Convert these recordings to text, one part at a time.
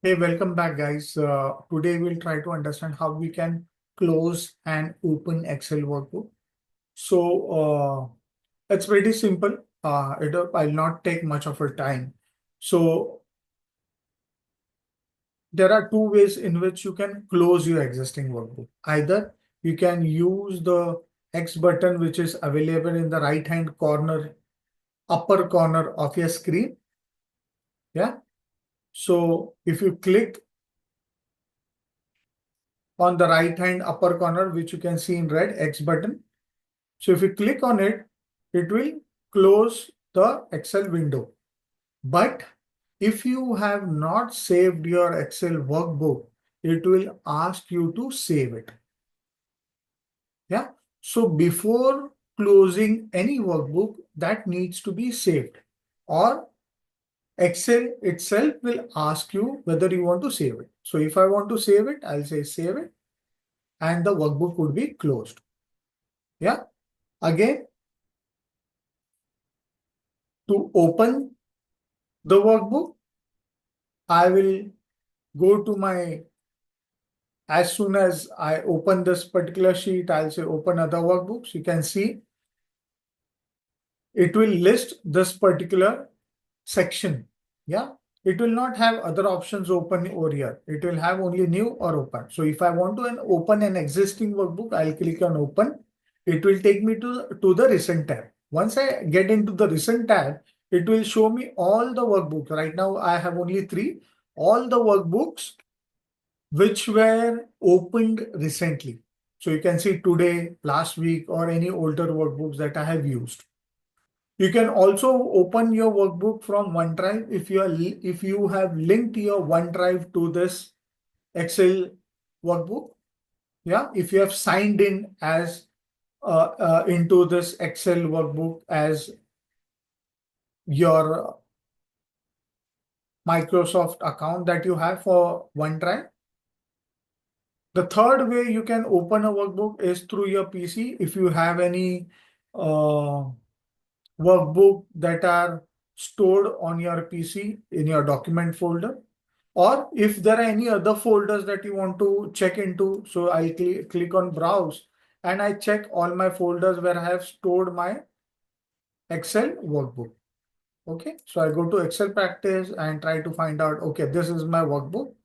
Hey, welcome back, guys. Today we'll try to understand how we can close and open Excel workbook. So it's pretty simple. I'll not take much of your time. So there are two ways in which you can close your existing workbook. Either you can use the X button, which is available in the right-hand corner, upper corner of your screen. Yeah. So if you click on the right hand upper corner, which you can see in red, X button. So if you click on it, it will close the Excel window. But if you have not saved your Excel workbook, it will ask you to save it. Yeah. So before closing any workbook, that needs to be saved, or Excel itself will ask you whether you want to save it. So if I want to save it, I'll say save it, and the workbook would be closed. Yeah. Again, to open the workbook, I will go to my, as soon as I open this particular sheet, I'll say open other workbooks. You can see it will list this particular section. Yeah. It will not have other options open over here. It will have only new or open. So if I want to open an existing workbook, I'll click on open. It will take me to the recent tab. Once I get into the recent tab, it will show me all the workbooks. Right now, I have only three. All the workbooks which were opened recently. So you can see today, last week, or any older workbooks that I have used. You can also open your workbook from OneDrive if you have linked your OneDrive to this Excel workbook. Yeah, if you have signed in as into this Excel workbook as your Microsoft account that you have for OneDrive. The third way you can open a workbook is through your PC. If you have any uh, workbook that are stored on your PC in your document folder, or if there are any other folders that you want to check into. So I click on browse and I check all my folders where I have stored my Excel workbook. Okay, so I go to Excel practice and try to find out, okay, this is my workbook,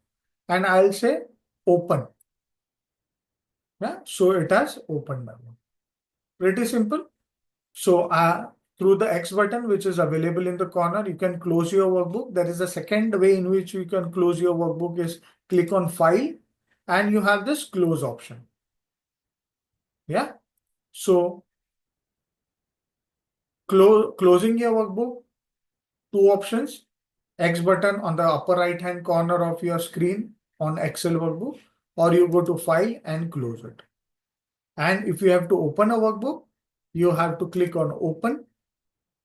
and I'll say open. Yeah, so it has opened my workbook. Pretty simple. So through the X button, which is available in the corner, you can close your workbook. There is a second way in which you can close your workbook is click on file and you have this close option. Yeah. So closing your workbook, two options, X button on the upper right hand corner of your screen on Excel workbook, or you go to file and close it. And if you have to open a workbook, you have to click on open.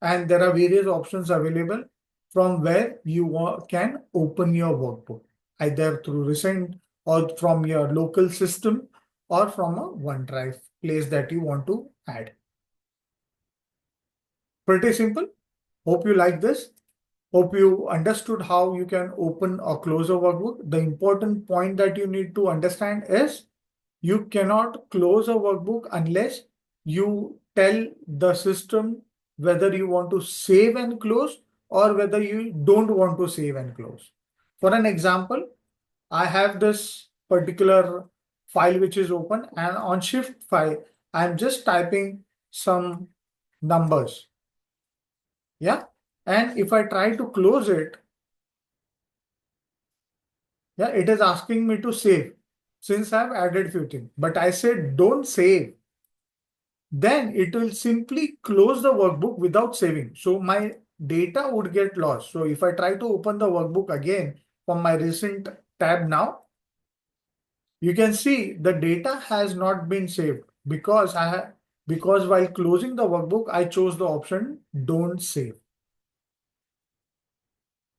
And there are various options available from where you can open your workbook, either through recent or from your local system or from a OneDrive place that you want to add. Pretty simple. Hope you like this. Hope you understood how you can open or close a workbook. The important point that you need to understand is you cannot close a workbook unless you tell the system whether you want to save and close or whether you don't want to save and close. For an example, I have this particular file which is open, and on shift file, I'm just typing some numbers. Yeah. And if I try to close it, yeah, it is asking me to save since I've added few things, but I said don't save. Then it will simply close the workbook without saving. So my data would get lost. So if I try to open the workbook again from my recent tab now, you can see the data has not been saved because because while closing the workbook, I chose the option don't save.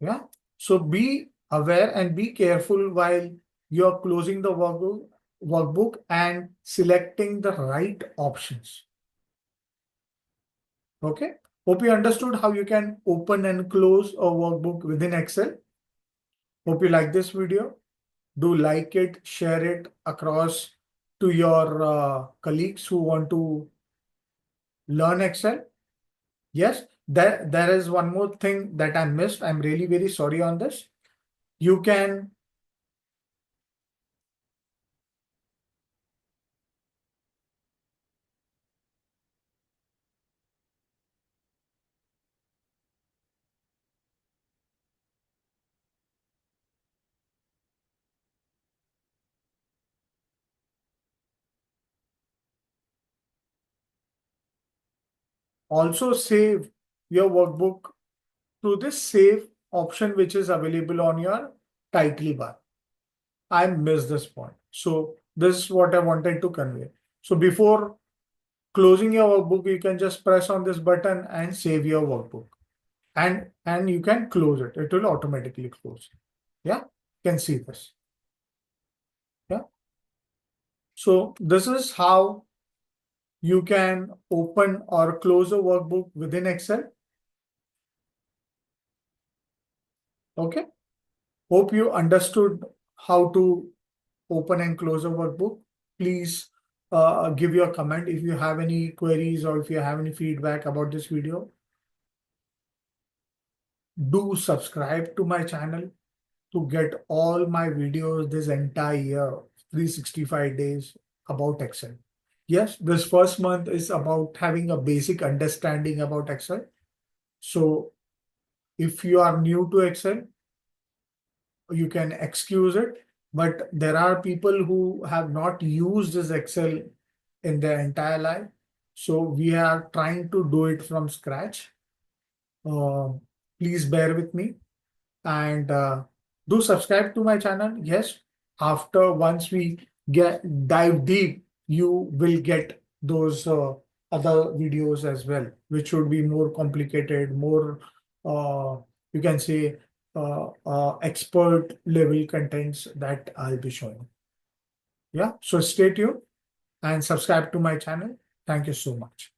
Yeah. So be aware and be careful while you're closing the workbook and selecting the right options. Okay. Hope you understood how you can open and close a workbook within Excel. Hope you like this video. Do like it, share it across to your colleagues who want to learn Excel. Yes, there is one more thing that I missed. I'm really very sorry on this. You can also save your workbook through this save option, which is available on your title bar. I missed this point. So this is what I wanted to convey. So before closing your workbook, you can just press on this button and save your workbook. And you can close it. It will automatically close. Yeah, you can see this. Yeah. So this is how you can open or close a workbook within Excel. Okay. Hope you understood how to open and close a workbook. Please give your comment if you have any queries or if you have any feedback about this video. Do subscribe to my channel to get all my videos this entire year, 365 days about Excel. Yes, this first month is about having a basic understanding about Excel. So if you are new to Excel, you can excuse it. But there are people who have not used this Excel in their entire life. So we are trying to do it from scratch. Uh, please bear with me and do subscribe to my channel. Yes, after once we get dive deep, you will get those other videos as well, which would be more complicated, more you can say expert level contents that I'll be showing. Yeah, so stay tuned and subscribe to my channel. Thank you so much.